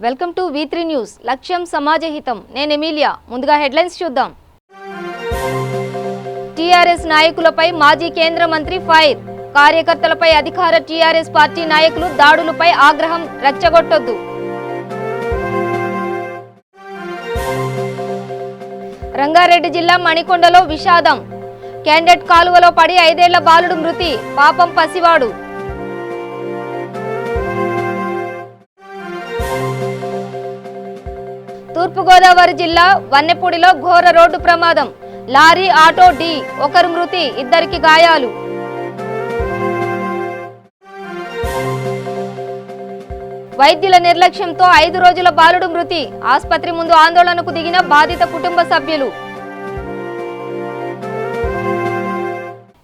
Welcome to V3 news. లక్ష్యం సమాజహితం. నేను Emilia. ముందుగా హెడ్లైన్స్ చూద్దాం. టీఆర్ఎస్ నాయకులపై మాజీ కేంద్ర మంత్రి ఫైర్. కార్యకర్తలపై అధికార టీఆర్ఎస్ పార్టీ నాయకులు దాడులపై ఆగ్రహం రెచ్చగొట్టొద్దు. రంగారెడ్డి జిల్లా మణికొండలో విషాదం. క్యాండెట్ కాలువలో పడి 5 ఏళ్ల బాలుడు మృతి. పాపం పసివాడు. తూర్పుగోదావరి జిల్లా వన్నెపూడిలో ఘోర రోడ్డు ప్రమాదం. లారీ ఆటో ఢీ. ఒకరు మృతి, 2 గాయాలు. వైద్యుల నిర్లక్ష్యంతో 5 రోజుల బాలుడు మృతి. ఆసుపత్రి ముందు ఆందోళనకు దిగిన బాధిత కుటుంబ సభ్యులు.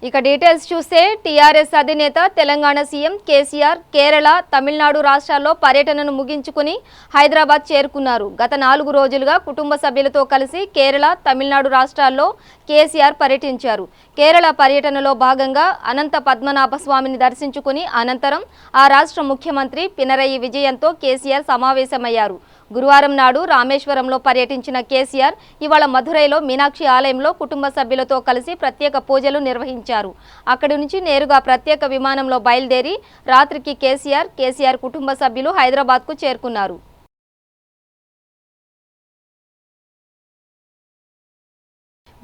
ఇక డీటెయిల్స్ చూస్తే టీఆర్ఎస్ అధినేత తెలంగాణ సీఎం కేసీఆర్ కేరళ, తమిళనాడు రాష్ట్రాల్లో పర్యటనను ముగించుకుని హైదరాబాద్ చేరుకున్నారు. గత 4 రోజులుగా కుటుంబ సభ్యులతో కలిసి కేరళ, తమిళనాడు రాష్ట్రాల్లో కేసీఆర్ పర్యటించారు. కేరళ పర్యటనలో భాగంగా అనంత పద్మనాభ స్వామిని దర్శించుకుని అనంతరం ఆ రాష్ట్ర ముఖ్యమంత్రి పినరయి విజయన్తో కేసీఆర్ సమావేశమయ్యారు. గురువారం నాడు రామేశ్వరంలో పర్యటించిన కేసీఆర్ ఇవాళ మధురైలో మీనాక్షి ఆలయంలో కుటుంబ సభ్యులతో కలిసి ప్రత్యేక పూజలు నిర్వహించారు. అక్కడి నుంచి నేరుగా ప్రత్యేక విమానంలో బయలుదేరి రాత్రికి కేసీఆర్ కుటుంబ సభ్యులు హైదరాబాద్కు చేరుకున్నారు.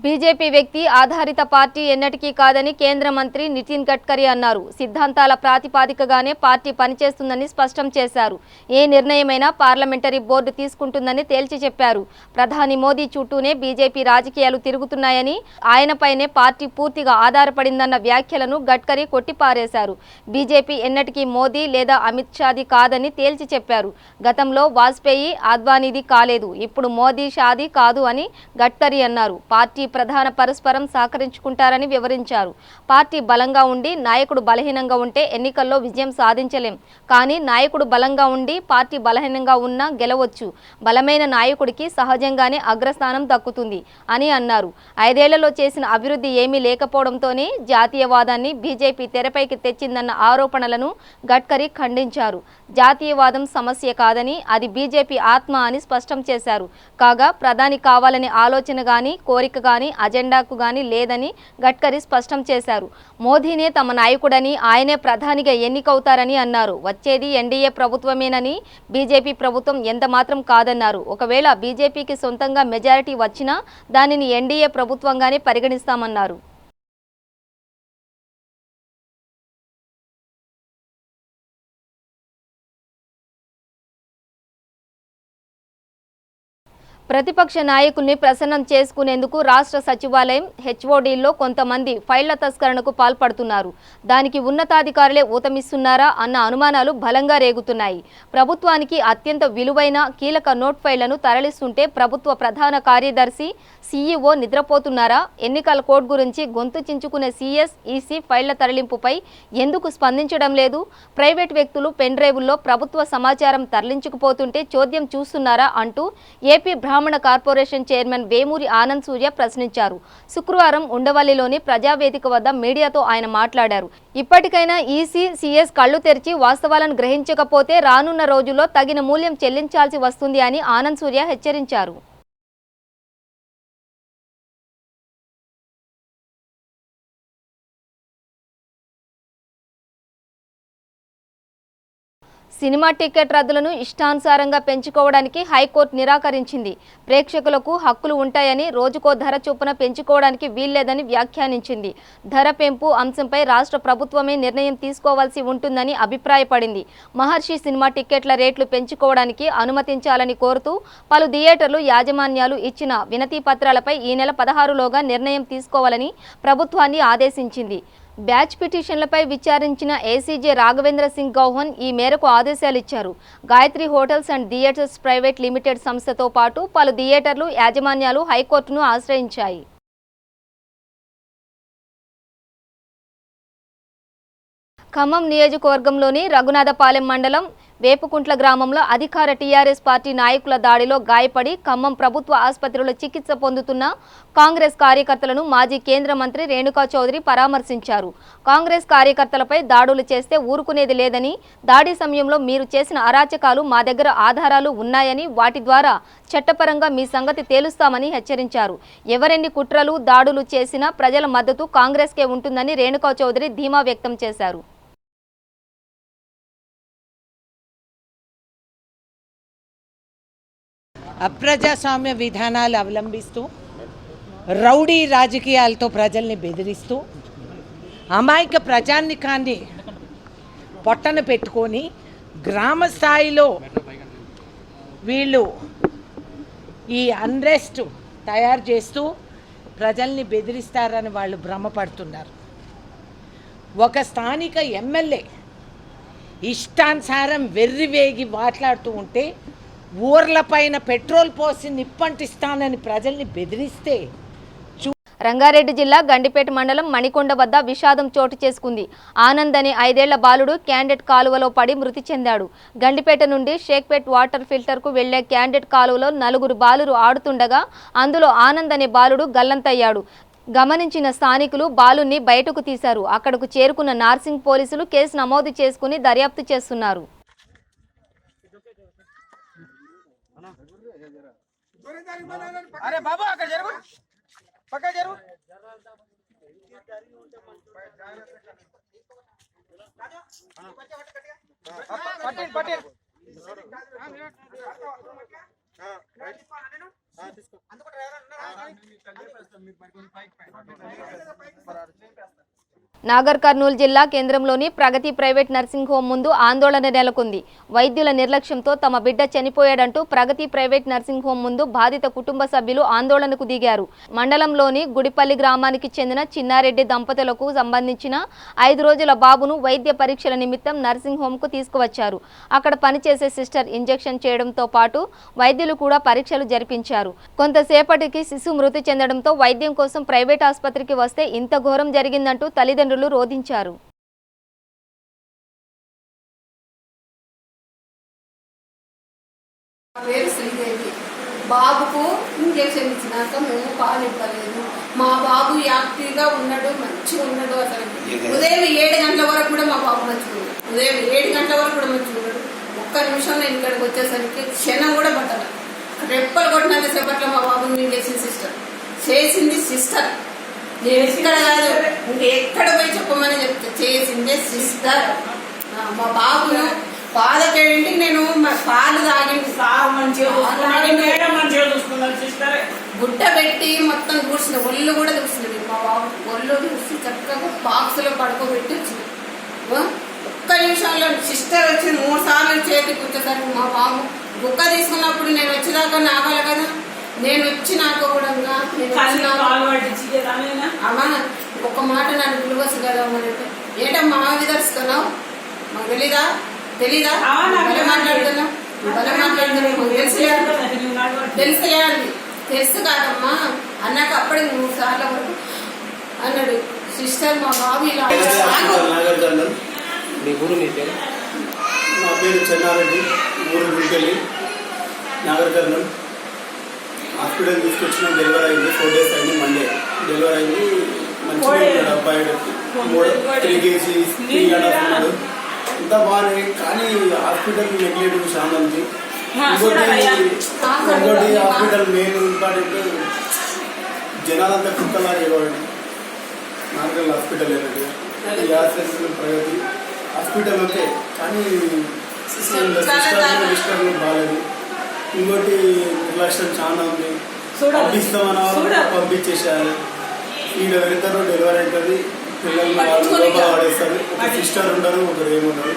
బీజేపీ వ్యక్తి ఆధారిత పార్టీ ఎన్నటికీ కాదని కేంద్ర మంత్రి నితిన్ గడ్కరీ అన్నారు. సిద్ధాంతాల ప్రాతిపాదికగానే పార్టీ పనిచేస్తుందని స్పష్టం చేశారు. ఏ నిర్ణయమైనా పార్లమెంటరీ బోర్డు తీసుకుంటుందని తేల్చి చెప్పారు. ప్రధాని మోదీ చుట్టూనే బీజేపీ రాజకీయాలు తిరుగుతున్నాయని, ఆయనపైనే పార్టీ పూర్తిగా ఆధారపడిందన్న వ్యాఖ్యలను గడ్కరీ కొట్టిపారేశారు. బీజేపీ ఎన్నటికీ మోదీ లేదా అమిత్ షాది కాదని తేల్చి చెప్పారు. గతంలో వాజ్పేయి, అద్వానీది కాలేదు, ఇప్పుడు మోదీ షాది కాదు అని గడ్కరీ అన్నారు. పార్టీ ప్రధాన పరస్పరం సహకరించుకుంటారని వివరించారు. పార్టీ బలంగా ఉండి నాయకుడు బలహీనంగా ఉంటే ఎన్నికల్లో విజయం సాధించలేం. కానీ నాయకుడు బలంగా ఉండి పార్టీ బలహీనంగా ఉన్నా గెలవచ్చు. బలమైన నాయకుడికి సహజంగానే అగ్రస్థానం దక్కుతుంది అని అన్నారు. 5 ఏళ్లలో చేసిన అభివృద్ధి ఏమీ లేకపోవడంతోనే జాతీయవాదాన్ని బీజేపీ తెరపైకి తెచ్చిందన్న ఆరోపణలను గడ్కరీ ఖండించారు. జాతీయవాదం సమస్య కాదని, అది బీజేపీ ఆత్మ అని స్పష్టం చేశారు. కాగా ప్రధాని కావాలనే ఆలోచన గాని, కోరిక గాని, అజెండాకు గాని లేదని గడ్కరీ స్పష్టం చేశారు. మోదీనే తమ నాయకుడని, ఆయనే ప్రధానిగా ఎన్నికవుతారని అన్నారు. వచ్చేది ఎన్డీఏ ప్రభుత్వమేనని, బీజేపీ ప్రభుత్వం ఎంత మాత్రం కాదన్నారు. ఒకవేళ బీజేపీకి సొంతంగా మెజారిటీ వచ్చినా దానిని ఎన్డీఏ ప్రభుత్వంగానే పరిగణిస్తామన్నారు. ప్రతిపక్ష నాయకుల్ని ప్రసన్నం చేసుకునేందుకు రాష్ట్ర సచివాలయం హెచ్ఓడీల్లో కొంతమంది ఫైళ్ల తస్కరణకు పాల్పడుతున్నారు. దానికి ఉన్నతాధికారులే ఊతమిస్తున్నారా అన్న అనుమానాలు బలంగా రేగుతున్నాయి. ప్రభుత్వానికి అత్యంత విలువైన కీలక నోట్ ఫైళ్లను తరలిస్తుంటే ప్రభుత్వ ప్రధాన కార్యదర్శి, సీఈఓ నిద్రపోతున్నారా? ఎన్నికల కోడ్ గురించి గొంతు చించుకునే సీఎస్, ఈసీ ఫైళ్ల తరలింపుపై ఎందుకు స్పందించడం లేదు? ప్రైవేట్ వ్యక్తులు పెన్ డ్రైవుల్లో ప్రభుత్వ సమాచారం తరలించుకుపోతుంటే చోద్యం చూస్తున్నారా అంటూ ఏపీ బ్రాహ్మణ కార్పొరేషన్ చైర్మన్ వేమూరి ఆనంద్ సూర్య ప్రశ్నించారు. శుక్రవారం ఉండవల్లిలోని ప్రజావేదిక వద్ద మీడియాతో ఆయన మాట్లాడారు. ఇప్పటికైనా ఈసీ, సీఎస్ కళ్లు తెరిచి వాస్తవాలను గ్రహించకపోతే రానున్న రోజుల్లో తగిన మూల్యం చెల్లించాల్సి వస్తుంది అని ఆనంద్ సూర్య హెచ్చరించారు. సినిమా టికెట్ రద్దులను ఇష్టానుసారంగా పెంచుకోవడానికి హైకోర్టు నిరాకరించింది. ప్రేక్షకులకు హక్కులు ఉంటాయని, రోజుకో ధర చొప్పున పెంచుకోవడానికి వీల్లేదని వ్యాఖ్యానించింది. ధర పెంపు అంశంపై రాష్ట్ర ప్రభుత్వమే నిర్ణయం తీసుకోవాల్సి ఉంటుందని అభిప్రాయపడింది. మహర్షి సినిమా టికెట్ల రేట్లు పెంచుకోవడానికి అనుమతించాలని కోరుతూ పలు థియేటర్లు యాజమాన్యాలు ఇచ్చిన వినతి పత్రాలపై ఈ నెల 16లోగా నిర్ణయం తీసుకోవాలని ప్రభుత్వాన్ని ఆదేశించింది. బ్యాచ్ పిటిషన్లపై విచారించిన ఏసీజే రాఘవేంద్ర సింగ్ గౌహన్ ఈ మేరకు ఆదేశాలిచ్చారు. Gayatri hotels and theatres private limited సంస్థతో పాటు పలు థియేటర్లు యాజమాన్యాలు హైకోర్టును ఆశ్రయించాయి. ఖమ్మం నియోజకవర్గంలోని రఘునాథపాలెం మండలం వేపుకుంట్ల గ్రామంలో అధికార టీఆర్ఎస్ పార్టీ నాయకుల దాడిలో గాయపడి ఖమ్మం ప్రభుత్వ ఆసుపత్రిలో చికిత్స పొందుతున్న కాంగ్రెస్ కార్యకర్తలను మాజీ కేంద్ర మంత్రి రేణుకా చౌదరి పరామర్శించారు. కాంగ్రెస్ కార్యకర్తలపై దాడులు చేస్తే ఊరుకునేది లేదని, దాడి సమయంలో మీరు చేసిన అరాచకాలు మా దగ్గర ఆధారాలు ఉన్నాయని, వాటి ద్వారా చట్టపరంగా మీ సంగతి తేలుస్తామని హెచ్చరించారు. ఎవరెన్ని కుట్రలు దాడులు చేసినా ప్రజల మద్దతు కాంగ్రెస్కే ఉంటుందని రేణుకా చౌదరి ధీమా వ్యక్తం చేశారు. అప్రజాస్వామ్య విధానాలు అవలంబిస్తూ రౌడీ రాజకీయాలతో ప్రజల్ని బెదిరిస్తూ అమాయక ప్రజానికాన్ని పొట్టన పెట్టుకొని గ్రామ స్థాయిలో వీళ్ళు ఈ అన్రెస్ట్ తయారు చేస్తూ ప్రజల్ని బెదిరిస్తారని వాళ్ళు భ్రమపడుతున్నారు. ఒక స్థానిక ఎమ్మెల్యే ఇష్టానుసారం వెర్రివేగి మాట్లాడుతూ ఉంటే ఊర్లపైన పెట్రోల్ పోసి నిప్పంటిస్తానని ప్రజల్ని బెదిరిస్తే రంగారెడ్డి జిల్లా గండిపేట మండలం మణికొండ వద్ద విషాదం చోటు చేసుకుంది. ఆనంద్ అనే 5 ఏళ్ల బాలుడు క్యాండెట్ కాలువలో పడి మృతి చెందాడు. గండిపేట నుండి షేక్పేట్ వాటర్ ఫిల్టర్కు వెళ్లే క్యాండెట్ కాలువలో 4 బాలురు ఆడుతుండగా అందులో ఆనంద్ అనే బాలుడు గల్లంతయ్యాడు. గమనించిన స్థానికులు బాలుని బయటకు తీశారు. అక్కడకు చేరుకున్న నార్సింగ్ పోలీసులు కేసు నమోదు చేసుకుని దర్యాప్తు చేస్తున్నారు. अरे बाबा अगर जरूर पक्का जरूर पटेल पटेल నాగర్ కర్నూలు జిల్లా కేంద్రంలోని ప్రగతి ప్రైవేట్ నర్సింగ్ హోం ముందు ఆందోళన నెలకొంది. వైద్యుల నిర్లక్ష్యంతో తమ బిడ్డ చనిపోయాడంటూ ప్రగతి ప్రైవేట్ నర్సింగ్ హోం ముందు బాధిత కుటుంబ సభ్యులు ఆందోళనకు దిగారు. మండలంలోని గుడిపల్లి గ్రామానికి చెందిన చిన్నారెడ్డి దంపతులకు సంబంధించిన 5 రోజుల బాబును వైద్య పరీక్షల నిమిత్తం నర్సింగ్ హోంకు తీసుకువచ్చారు. అక్కడ పనిచేసే సిస్టర్ ఇంజెక్షన్ చేయడంతో పాటు వైద్యులు కూడా పరీక్షలు జరిపించారు. కొంతసేపటికి శిశువు మృతి చెందడంతో వైద్యం కోసం ప్రైవేట్ ఆసుపత్రికి వస్తే ఇంత ఘోరం జరిగిందంటూ తల్లిదండ్రులు రోధించారు. బాబుకు ఇంజెక్షన్ ఇచ్చినాక మేము పాలు ఇవ్వలేదు. మా బాబు యాక్టివ్గా ఉన్నాడు, మంచిగా ఉన్నాడు. అసలు ఉదయం 7 గంటల వరకు కూడా మా బాబు మంచిగా ఉన్నాడు. ఉదయం 7 గంటల వరకు కూడా మంచిగా ఉన్నాడు. ఒక్క నిమిషం నేను ఇక్కడికి వచ్చేసరికి క్షణం కూడా పట్టదు. రెప్పలు కొట్టినంత సేపట్లో మా బాబుని ఇంజెక్షన్ సిస్టర్ చేసింది. సిస్టర్ ఎక్కడ కాదు, ఎక్కడ పోయి చెప్పమని చెప్తే చేసిందే సిస్టర్. మా బాబును పాదకేంటికి నేను పాలు గుట్ట పెట్టి మొత్తం కూర్చుని ఒళ్ళు కూడా చూస్తుంది. మా బాబు ఒళ్ళు చూసి చక్కగా బాక్స్లో పడుకోబెట్టి వచ్చింది. ఒక్క నిమిషంలో సిస్టర్ వచ్చి 3 సార్లు చేతికి వచ్చేసరికి మా బాబు బుక్క తీసుకున్నప్పుడు నేను వచ్చేదాకా నాగాలి కదా. నేను వచ్చినాక కూడా అమ్మా ఒక మాట నన్ను పిలవచ్చు కదా మరి ఏంటమ్మా విదర్స్తున్నావు, మాకు తెలీదా మాట్లాడుతున్నావు తెలిసేయాలి. తెలుసు కాదమ్మా అన్నాక అప్పటికి 3 సార్ల వరకు అన్నాడు. సిస్టర్ మా బాబు ఇలా నా పేరు చెన్నారెడ్డి, ఊరు గుడికెళ్ళి నాగర్ కర్నూలు. హాస్పిటల్ తీసుకొచ్చిన డెలివరీ అయింది. 4 days అయింది. మండే డెలివరీ అయింది. మంచిగా అబ్బాయి 3 kgs 3.5 ఉన్నాడు. ఇంత బాగానే కానీ హాస్పిటల్ నెగ్లెక్ట్ చాలా ఉంది. ఇంకోటి హాస్పిటల్ మెయిన్ ఇంపార్టెంట్ జనాలంతా కుక్కలా చేయబడి నార్కల్ హాస్పిటల్ ఏంటంటే ప్రగతి హాస్పిటల్ ఓకే కానీ సిస్టర్లు బాగాలేదు. ఇంకోటి నిర్లక్ష్యం చాలా ఉంది. పంపిస్తామని పంపించేసేయాలి. ఈడ వెళ్తారు, డెలివరీ అవుతుంది, పిల్లల్ని లోపల పడేస్తారు. ఒక సిస్టర్ ఉండరు, ఒకరు ఏముండరు.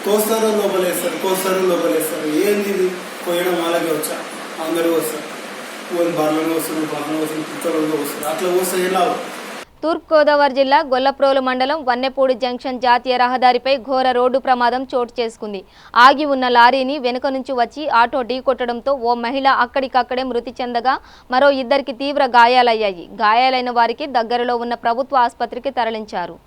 కోస్తారు లోపలేస్తారు. ఏంది ఇది కోయడం వాళ్ళకి వచ్చా? అందరూ వస్తారు. బర్లను వస్తారు, పిల్లలు వస్తారు. అట్లా వస్తే ఎలా? తూర్పుగోదావరి జిల్లా గొల్లప్రోలు మండలం వన్నెపూడి జంక్షన్ జాతీయ రహదారిపై ఘోర రోడ్డు ప్రమాదం చోటు చేసుకుంది. ఆగి ఉన్న లారీని వెనుక నుంచి వచ్చి ఆటో ఢీకొట్టడంతో ఓ మహిళ అక్కడికక్కడే మృతి చెందగా మరో 2కి తీవ్ర గాయాలయ్యాయి. గాయాలైన వారికి దగ్గరలో ఉన్న ప్రభుత్వ ఆసుపత్రికి తరలించారు.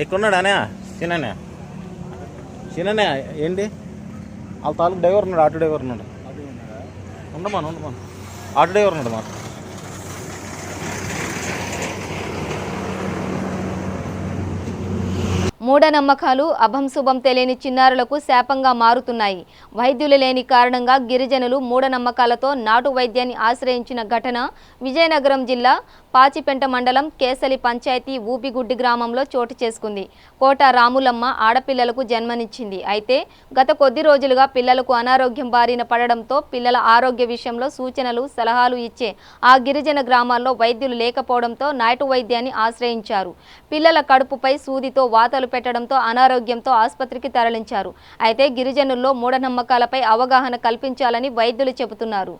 ఎక్కడున్నాడానే చిన్ననే చిన్ననే ఏంటి వాళ్ళ తాలూకు డ్రైవర్ ఉన్నాడు, ఆటో డ్రైవర్ ఉన్నాడు. ఉండమాను ఆటో డ్రైవర్ ఉన్నాడు మాకు. మూఢనమ్మకాలు అభంశుభం తెలియని చిన్నారులకు శాపంగా మారుతున్నాయి. వైద్యులు లేని కారణంగా గిరిజనులు మూఢనమ్మకాలతో నాటు వైద్యాన్ని ఆశ్రయించిన ఘటన విజయనగరం జిల్లా పాచిపెంట మండలం కేసలి పంచాయతీ ఊపిగుడ్డి గ్రామంలో చోటు చేసుకుంది. కోట రాములమ్మ ఆడపిల్లలకు జన్మనిచ్చింది. అయితే గత కొద్ది రోజులుగా పిల్లలకు అనారోగ్యం బారిన పడడంతో పిల్లల ఆరోగ్య విషయంలో సూచనలు సలహాలు ఇచ్చే ఆ గిరిజన గ్రామాల్లో వైద్యులు లేకపోవడంతో నాటు వైద్యాన్ని ఆశ్రయించారు. పిల్లల కడుపుపై సూదితో వాతలు పెట్టడంతో అనారోగ్యంతో ఆసుపత్రికి తరలించారు. అయితే గిరిజనుల్లో మూఢనమ్మకాలపై అవగాహన కల్పించాలని వైద్యులు చెబుతున్నారు.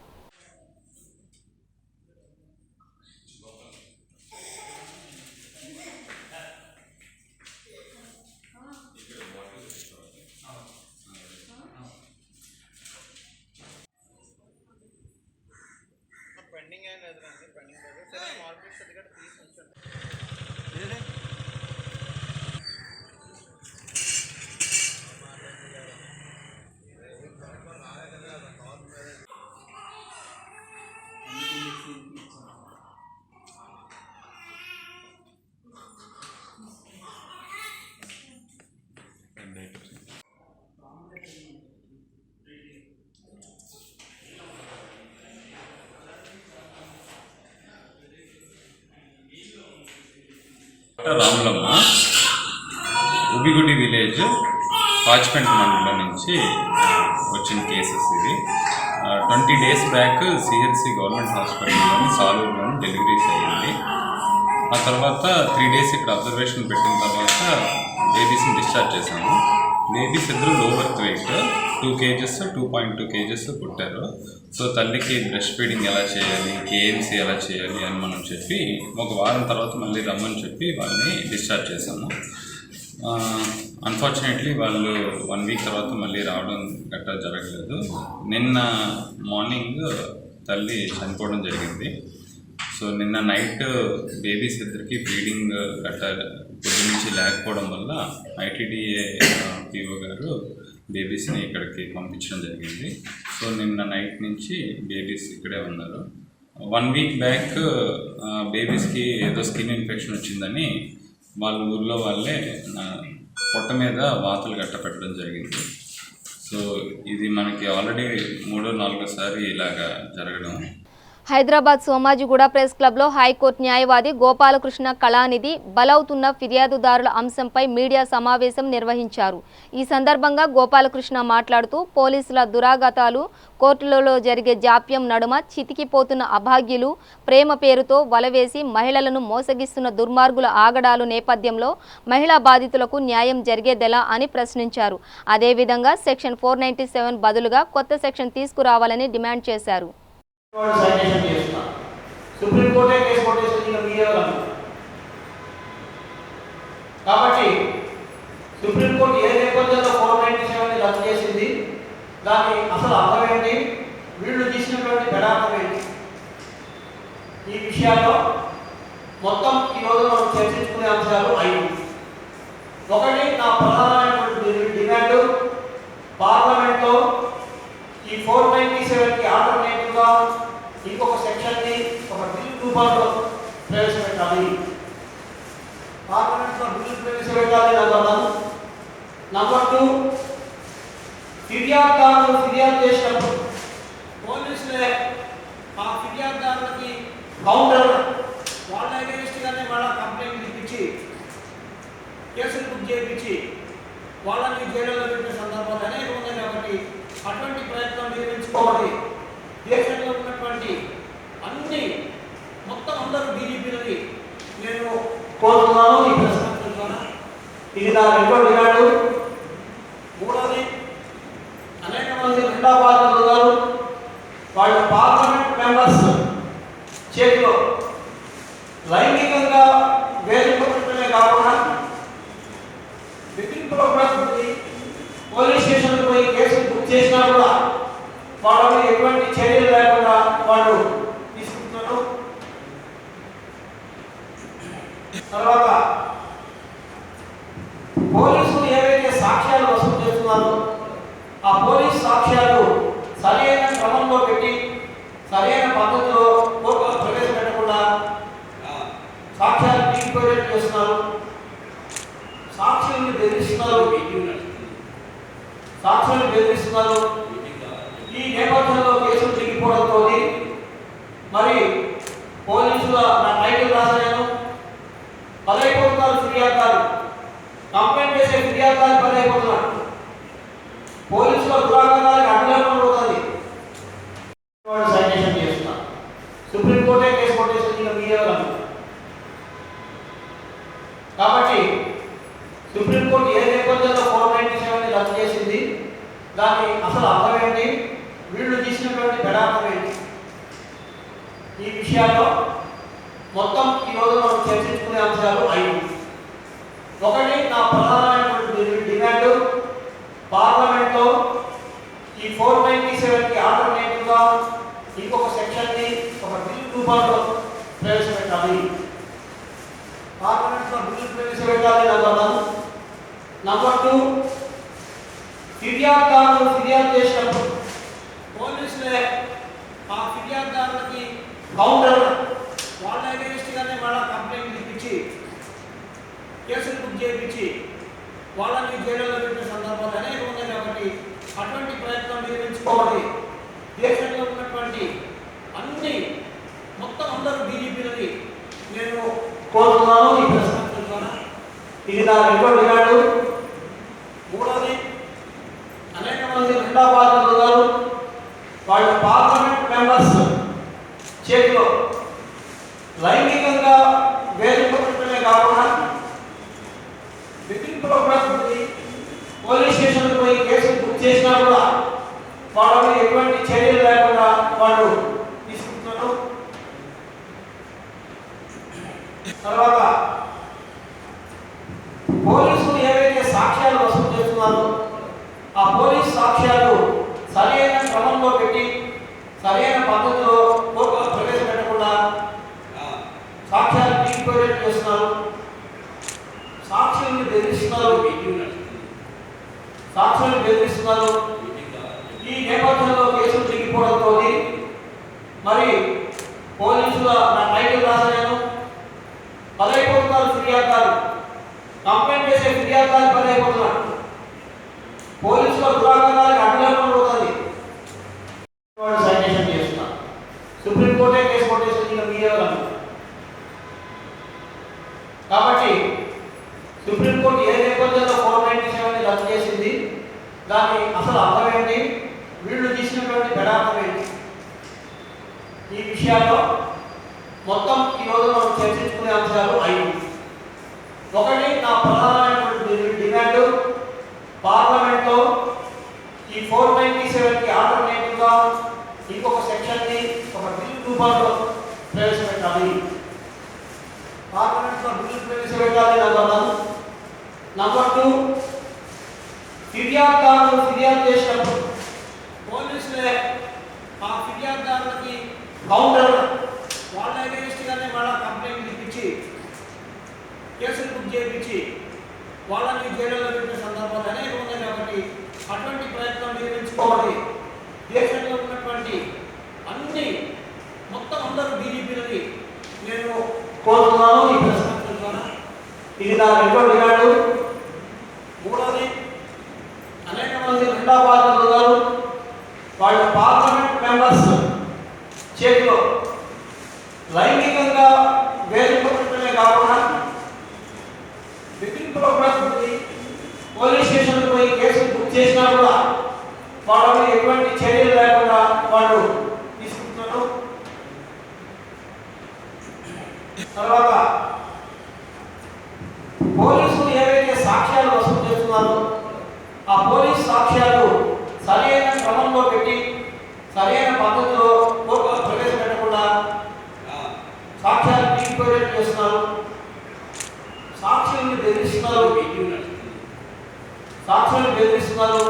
రాములమ్మ ఉబిగుడి విలేజ్ పాచిపెంట మండలం నుంచి వచ్చిన కేసెస్ ఇది. 20 days బ్యాక్ సిహెచ్సి గవర్నమెంట్ హాస్పిటల్లోని సాలూరులోని డెలివరీస్ అయ్యింది. ఆ తర్వాత 3 days ఇక్కడ అబ్జర్వేషన్ పెట్టిన తర్వాత బేబీస్ని డిశ్చార్జ్ చేశాము. బేబీస్ ఇద్దరు low birth weight 2 kgs 2.2 kgs పుట్టారు. సో తల్లికి బ్రెస్ట్ ఫీడింగ్ ఎలా చేయాలి, కేఎంసీ ఎలా చేయాలి అని మనం చెప్పి ఒక వారం తర్వాత మళ్ళీ రమ్మని చెప్పి వాళ్ళని డిశ్చార్జ్ చేశాము. అన్ఫార్చునేట్లీ వాళ్ళు 1 week తర్వాత మళ్ళీ రావడం గట్టా జరగలేదు. నిన్న మార్నింగ్ తల్లి చనిపోవడం జరిగింది. సో నిన్న నైట్ బేబీస్ ఇద్దరికి ఫీడింగ్ గట్టా పొద్దు నుంచి లేకపోవడం వల్ల ఐటీడీఏ పిఓ గారు బేబీస్ని ఇక్కడికి పంపించడం జరిగింది. సో నిన్న నైట్ నుంచి బేబీస్ ఇక్కడే ఉన్నారు. 1 week బ్యాక్ బేబీస్కి ఏదో స్కిన్ ఇన్ఫెక్షన్ వచ్చిందని వాళ్ళ ఊర్లో వాళ్ళే పొట్ట మీద వాతలు గట్ట పెట్టడం జరిగింది. సో ఇది మనకి ఆల్రెడీ 3-4 సారి ఇలాగా జరగడం. హైదరాబాద్ సోమాజిగూడ ప్రెస్ క్లబ్లో హైకోర్టు న్యాయవాది గోపాలకృష్ణ కళానిధి బలవుతున్న ఫిర్యాదుదారుల అంశంపై మీడియా సమావేశం నిర్వహించారు. ఈ సందర్భంగా గోపాలకృష్ణ మాట్లాడుతూ పోలీసుల దురాగతాలు, కోర్టులలో జరిగే జాప్యం నడుమ చితికిపోతున్న అభాగ్యులు, ప్రేమ పేరుతో వలవేసి మహిళలను మోసగిస్తున్న దుర్మార్గుల ఆగడాలు నేపథ్యంలో మహిళా బాధితులకు న్యాయం జరిగేదెలా అని ప్రశ్నించారు. అదేవిధంగా సెక్షన్ 497 బదులుగా కొత్త సెక్షన్ తీసుకురావాలని డిమాండ్ చేశారు. సుప్రీంకోర్టే కేసు కొట్టేసింది మీడియా కాబట్టి సుప్రీంకోర్టు ఏ నేపథ్యంలో 497 రద్దు చేసింది, దాని అసలు అర్థం ఏంటి, వీళ్ళు తీసినటువంటి గడార్థం ఏంటి, ఈ విషయాల్లో మొత్తం ఈరోజు మనం చర్చించుకునే అంశాలు 5. ఒకటి, నా ప్రధానమైనటువంటి డిమాండ్ పార్లమెంట్లో ఈ 497కి ఆల్టర్నేటివ్గా ఇంకొక సెక్షన్ని ఒక బిల్ రూపంలో ప్రవేశపెట్టాలి. పార్లమెంట్లో బిల్లు ప్రవేశపెట్టాలి. నంబర్ 2, ఫిర్యాదుదారులు ఫిర్యాదు చేసినప్పుడు పోలీసులే ఆ ఫిర్యాదుదారులకి కౌంటర్ వాళ్ళ అగేన్స్ట్గానే మళ్ళీ కంప్లైంట్ ఇప్పించి కేసులు బుక్ చేయించి వాళ్ళని జైలులో పెట్టిన సందర్భాలు అనేక ఉన్నాయి. కాబట్టి అటువంటి ప్రయత్నం నిర్వహించుకోవాలి. దేశంలో ఉన్నటువంటి అన్ని మొత్తం అందరూ బీజేపీలకి నేను కోరుతున్నాను. ఈ ప్రశ్న ఇది నా రెండో డిమాండ్. మూడోది, అనేక మంది రెండో బాధితులు ఉన్నారు. వాళ్ళు పార్లమెంట్ మెంబర్స్ చేతిలో లైంగికంగా వేధింపబడటమే కాకుండా వితిన్ ప్రోగ్రామ్ పోలీస్ స్టేషన్కి పోయి కేసులు బుక్ చేసినా కూడా వాళ్ళని ఎటువంటి చర్యలు లేకుండా వాళ్ళు తీసుకుంటున్నారు. తర్వాత పోలీసులు ఏవైతే సాక్ష్యాలు వసూలు చేస్తున్నారో ఆ పోలీస్ సాక్ష్యాలు సరైన క్రమంలో పెట్టి సరైన పద్ధతిలో కోర్టులో ప్రవేశపెట్టకుండా సాక్ష్యాలు టీకిపోయేట్టు చేస్తున్నారు, సాక్షులను బెదిరిస్తున్నారు. ఈ నేపథ్యంలో కేసులు దిగిపోవడంతో మరి పోలీసుల నా టైటిల్ రాసలేను, పదైపోతున్నారు ఫిర్యాదుదారు, కంప్లైంట్ చేసే ఫిర్యాదుదారు పదైపోతున్నారు, పోలీసుల దురాగతాలకు అడ్డులేకుండా పోతుంది. సైటేషన్ చేస్తున్నారు, సుప్రీంకోర్టే కేసు కొట్టేసింది మీడియా. కాబట్టి సుప్రీంకోర్టు ఏ నేపథ్యంలో 497 రద్దు చేసింది, దాని అసలు అర్థం ఏంటి, వీళ్ళు తీసినటువంటి పెడార్థం ఏంటి, ఈ విషయాల్లో మొత్తం ఈరోజు మనం చర్చించుకునే అంశాలు 5. ఒకటి, నా ప్రధానమైనటువంటి డిమాండ్ పార్లమెంట్లో ఈ 497కి ఆల్టర్నేటివ్గా ఇంకొక సెక్షన్ని ఒక బిల్లు రూపంలో ప్రవేశపెట్టాలి. పార్లమెంట్లో బిల్లు ప్రవేశపెట్టాలి నంబర్ 1. నంబర్ 2, ఫిర్యాదుదారులు ఫిర్యాదు చేసినప్పుడు పోలీసులే ఆ ఫిర్యాదుదారులకి కౌంటర్ వాళ్ళ అగేన్స్ట్గానే మళ్ళా కంప్లైంట్ ఇప్పించి కేసులు బుక్ చేయించి వాళ్ళని జైల్లో పెట్టిన సందర్భాలు అనేక ఉన్నాయి. కాబట్టి అటువంటి ప్రయత్నం నిర్వహించుకోవాలి. దేశంలో ఉన్నటువంటి అన్ని మొత్తం అందరూ బీజేపీలని నేను కోరుతున్నాను ఈ ప్రశ్న ద్వారా. ఇది నా రెండో డిమాండ్. మూడోది, అనేక మంది రెండో బాధ్యతలు ఉన్నారు, వాళ్ళ పార్లమెంట్ మెంబర్స్ చేతిలో లైంగికంగా వేధింపబడటమే కాకుండా వితిన్ ప్రోగ్రామ్ పోలీస్ స్టేషన్కి పోయి కేసులు బుక్ చేసినా కూడా వాళ్ళని ఎటువంటి చర్యలు లేకుండా వాళ్ళు తీసుకుంటున్నారు. తర్వాత పోలీసులు ఏవైతే సాక్ష్యాలు వసూలు చేస్తున్నారో ఆ పోలీస్ సాక్ష్యాలు సరైన క్రమంలో పెట్టి సరైన పద్ధతిలో కోర్టులో ప్రవేశపెట్టకుండా సాక్ష్యాలు టీకిపోయేట్టు చేస్తున్నారు, సాక్షులను బెదిరిస్తున్నారు. ఈ నేపథ్యంలో కేసులు దిగిపోవడంతో మరి పోలీసుల నా టైటిల్ రాసలేను, పదైపోతున్నారు ఫిర్యాదుదారు, కంప్లైంట్ చేసే ఫిర్యాదుదారు పదైపోతున్నారు, పోలీసుల దురాగతాలకు అడ్డులేకుండా పోతుంది. సైటేషన్ చేస్తున్నారు, సుప్రీంకోర్టే కేసు కొట్టేసింది మీడియా. కాబట్టి సుప్రీంకోర్టు ఏ నేపథ్యంలో 497 రద్దు చేసింది, దాని అసలు అర్థం ఏంటి, వీళ్ళు తీసినటువంటి పెడార్థం ఏంటి, ఈ విషయాల్లో మొత్తం ఈరోజు మనం చర్చించుకునే అంశాలు 5. ఒకటి, నా ప్రధానమైనటువంటి డిమాండ్ పార్లమెంట్లో ఈ 497కి ఆల్టర్నేటివ్గా ఇంకొక సెక్షన్ని ఒక బిల్లు రూపంలో ప్రవేశపెట్టాలి. పార్లమెంట్లో బిల్లు ప్రవేశపెట్టాలి నంబర్ 1. నంబర్ 2, ఫిర్యాదుదారులు ఫిర్యాదు చేసినప్పుడు పోలీసులే ఆ ఫిర్యాదుదారులకి కౌంటర్ వాళ్ళ అగేన్స్ట్గానే మళ్ళా కంప్లైంట్ ఇప్పించి కేసులు బుక్ చేయించి వాళ్ళని జైల్లో పెట్టిన సందర్భాలు అనేక ఉన్నాయి. కాబట్టి అటువంటి ప్రయత్నం నిర్వహించుకోవాలి. దేశంలో ఉన్నటువంటి అన్ని మొత్తం అందరూ బీజేపీలని నేను కోరుతున్నాను ఈ ప్రశ్న ద్వారా. ఇది నా రెండో డిమాండ్. మూడోది, అనేక మంది రెండో బాధ్యతలు ఉన్నారు, వాళ్ళ పార్లమెంట్ మెంబర్స్ చేతిలో లైంగికంగా వేధింపబడటమే కాకుండా వితిన్ ప్రోగ్రామ్ పోలీస్ స్టేషన్కి పోయి కేసులు బుక్ చేసినా కూడా వాళ్ళని ఎటువంటి చర్యలు లేకుండా వాళ్ళు తీసుకుంటున్నారు. తర్వాత పోలీసులు ఏవైతే సాక్ష్యాలు వసూలు చేస్తున్నారో ఆ పోలీస్ సాక్ష్యాలు సరైన క్రమంలో పెట్టి సరైన పద్ధతిలో కోర్టులో ప్రవేశపెట్టకుండా సాక్ష్యాలు టీకిపోయేట్టు చేస్తున్నారు, సాక్షులను బెదిరిస్తున్నారు.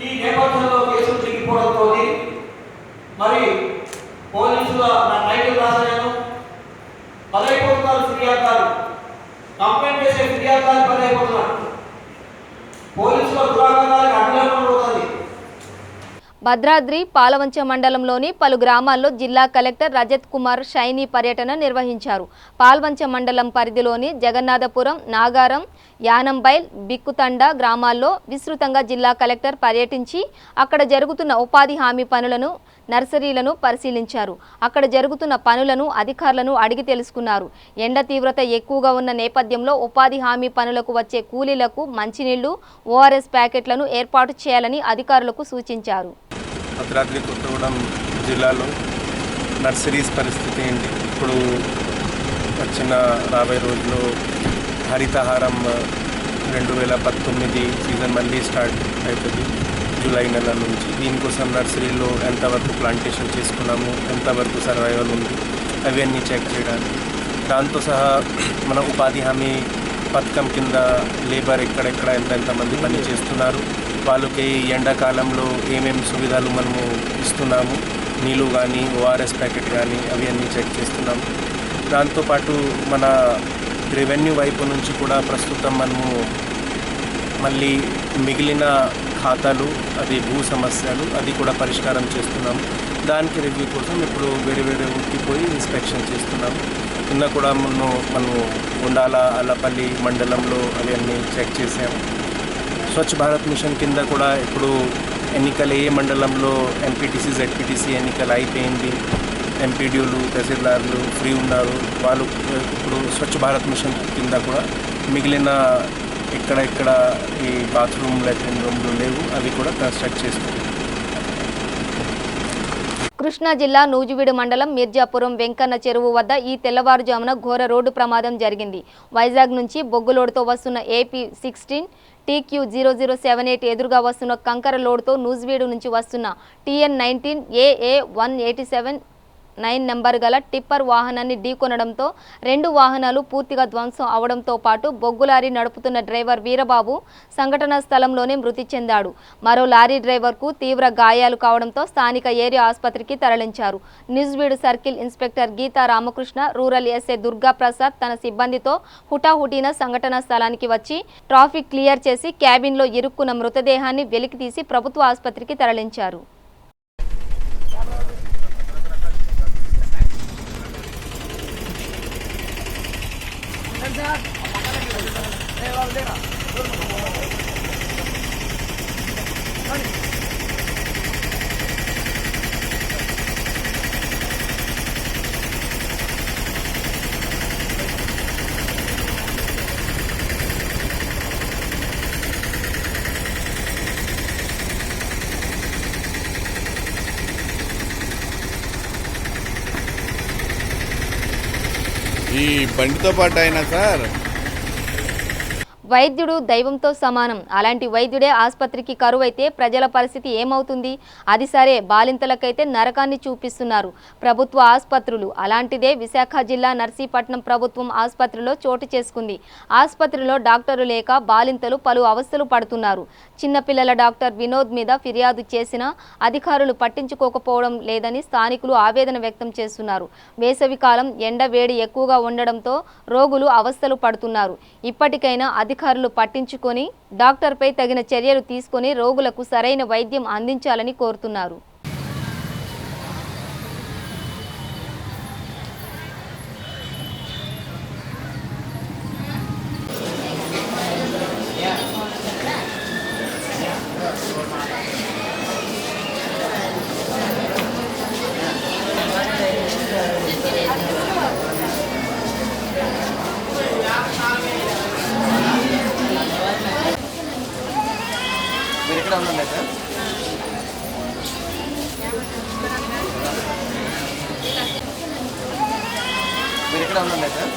ఈ నేపథ్యంలో కేసులు దిగిపోవడంతో మరి పోలీసుల నా టైటిల్ రాసలేను, పదైపోతున్నారు ఫిర్యాదుదారు, కంప్లైంట్ చేసే ఫిర్యాదుదారు పదైపోతున్నారు, దురాగతాలకు అడ్డులేకుండా పోతుంది. భద్రాద్రి పాలవంచ మండలంలోని పలు గ్రామాల్లో జిల్లా కలెక్టర్ రజత్ కుమార్ షైనీ పర్యటన నిర్వహించారు. పాల్వంచ మండలం పరిధిలోని జగన్నాథపురం, నాగారం, యానంబైల్, బిక్కుతండ గ్రామాల్లో విస్తృతంగా జిల్లా కలెక్టర్ పర్యటించి అక్కడ జరుగుతున్న ఉపాధి హామీ పనులను, నర్సరీలను పరిశీలించారు. అక్కడ జరుగుతున్న పనులను అధికారులను అడిగి తెలుసుకున్నారు. ఎండ తీవ్రత ఎక్కువగా ఉన్న నేపథ్యంలో ఉపాధి హామీ పనులకు వచ్చే కూలీలకు మంచినీళ్లు, ORS ప్యాకెట్లను ఏర్పాటు చేయాలని అధికారులకు సూచించారు. భద్రాద్రి కొత్తగూడెం జిల్లాలో నర్సరీస్ పరిస్థితి ఏంటి? ఇప్పుడు వచ్చిన రాబోయే రోజుల్లో హరితహారం 2019 సీజన్ మళ్ళీ స్టార్ట్ అవుతుంది జూలై నెల నుంచి. దీనికోసం నర్సరీలో ఎంతవరకు ప్లాంటేషన్ చేసుకున్నాము, ఎంతవరకు సర్వైవల్ ఉంది, అవన్నీ చెక్ చేయడానికి. దాంతో సహా మన ఉపాధి హామీ పథకం కింద లేబర్ ఎక్కడెక్కడ ఎంతమంది పని చేస్తున్నారు, వాళ్ళకి ఎండాకాలంలో ఏమేమి సువిధాలు మనము ఇస్తున్నాము, నీళ్ళు కానీ ORS ప్యాకెట్ కానీ అవి అన్నీ చెక్ చేస్తున్నాము. దాంతోపాటు మన రెవెన్యూ వైపు నుంచి కూడా ప్రస్తుతం మనము మళ్ళీ మిగిలిన ఖాతాలు, అది భూ సమస్యలు, అది కూడా పరిష్కారం చేస్తున్నాము. దానికి రివ్యూ కోసం ఇప్పుడు వేరే ఊరికి పోయి ఇన్స్పెక్షన్ చేస్తున్నాము. నిన్న కూడా మనము ఉండాల అల్లపల్లి మండలంలో అవన్నీ చెక్ చేసాము. స్వచ్ఛ భారత్ మిషన్ కింద కూడా ఇప్పుడు ఎన్నికలు ఏ మండలంలో MPTC, ZPTC ఎన్నికలు అయిపోయింది. ఎంపీడీలు, తహసీల్దార్లు ఫ్రీ ఉన్నారు. వాళ్ళు ఇప్పుడు స్వచ్ఛ భారత్ మిషన్ కింద కూడా మిగిలిన ఎక్కడ ఈ బాత్రూమ్, లాట్రిన్ రూమ్లు లేవు, అవి కూడా కన్స్ట్రక్ట్ చేసుకుంటారు. కృష్ణా జిల్లా నూజివీడు మండలం మిర్జాపురం వెంకన్న చెరువు వద్ద ఈ తెల్లవారుజామున ఘోర రోడ్డు ప్రమాదం జరిగింది. వైజాగ్ నుంచి బొగ్గులోడుతో వస్తున్న AP16 TQ0078 ఎదురుగా వస్తున్న కంకర లోడుతో నూజివీడు నుంచి వస్తున్న TN19 AA 187-9 నెంబర్ గల టిప్పర్ వాహనాన్ని ఢీకొనడంతో 2 వాహనాలు పూర్తిగా ధ్వంసం అవడంతో పాటు బొగ్గు లారీ నడుపుతున్న డ్రైవర్ వీరబాబు సంఘటనా స్థలంలోనే మృతి చెందాడు. మరో లారీ డ్రైవర్కు తీవ్ర గాయాలు కావడంతో స్థానిక ఏరియా ఆసుపత్రికి తరలించారు. Nuzvid circle inspector Geetha Ramakrishna, rural SI Durga Prasad తన సిబ్బందితో హుటాహుటీన సంఘటనా స్థలానికి వచ్చి ట్రాఫిక్ క్లియర్ చేసి క్యాబిన్లో ఇరుక్కున్న మృతదేహాన్ని వెలికితీసి ప్రభుత్వ ఆసుపత్రికి తరలించారు. ఈ బండితో పాటు అయినా సార్ వైద్యుడు దైవంతో సమానం. అలాంటి వైద్యుడే ఆసుపత్రికి కరువైతే ప్రజల పరిస్థితి ఏమవుతుంది? అది సరే, బాలింతలకైతే నరకాన్ని చూపిస్తున్నారు ప్రభుత్వ ఆసుపత్రులు. అలాంటిదే విశాఖ జిల్లా నర్సీపట్నం ప్రభుత్వం ఆసుపత్రిలో చోటు చేసుకుంది. ఆసుపత్రిలో డాక్టర్లు లేక బాలింతలు పలు అవస్థలు పడుతున్నారు. చిన్నపిల్లల డాక్టర్ వినోద్ మీద ఫిర్యాదు చేసినా అధికారులు పట్టించుకోకపోవడం లేదని స్థానికులు ఆవేదన వ్యక్తం చేస్తున్నారు. వేసవికాలం ఎండ వేడి ఎక్కువగా ఉండడంతో రోగులు అవస్థలు పడుతున్నారు. ఇప్పటికైనా అధికారులు పట్టించుకొని డాక్టర్పై తగిన చర్యలు తీసుకొని రోగులకు సరైన వైద్యం అందించాలని కోరుతున్నారు. మీరు ఎక్కడ ఉండండి సార్.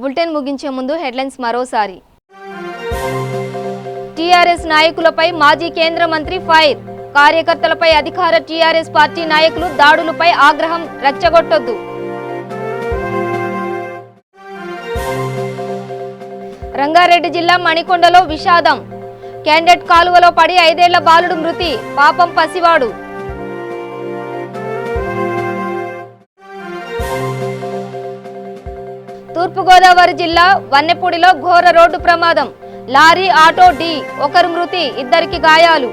బులెటిన్ ముగించే ముందు హెడ్లైన్స్ మరోసారి. టీఆర్ఎస్ నాయకులపై మాజీ కేంద్ర మంత్రి ఫైర్. కార్యకర్తలపై అధికార టీఆర్ఎస్ పార్టీ నాయకులు దాడులపై ఆగ్రహం రెచ్చగొట్టొద్దు. రంగారెడ్డి జిల్లా మణికొండలో విషాదం. క్యాండెట్ కాలువలో పడి 5 ఏళ్ల బాలుడు మృతి. పాపం పసివాడు. తూర్పుగోదావరి జిల్లా వన్నెపూడిలో ఘోర రోడ్డు ప్రమాదం. లారీ ఆటో ఢీ. ఒకరు మృతి, 2కి గాయాలు.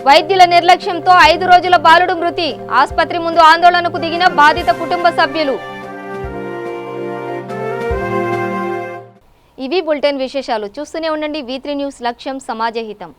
వైద్యుల నిర్లక్ష్యంతో 5 రోజుల బాలుడు మృతి. ఆసుపత్రి ముందు ఆందోళనకు దిగిన బాధిత కుటుంబ సభ్యులు. ఇవి బులెటిన్ విశేషాలు. చూస్తూనే ఉండండి V3 న్యూస్. లక్ష్యం సమాజహితం.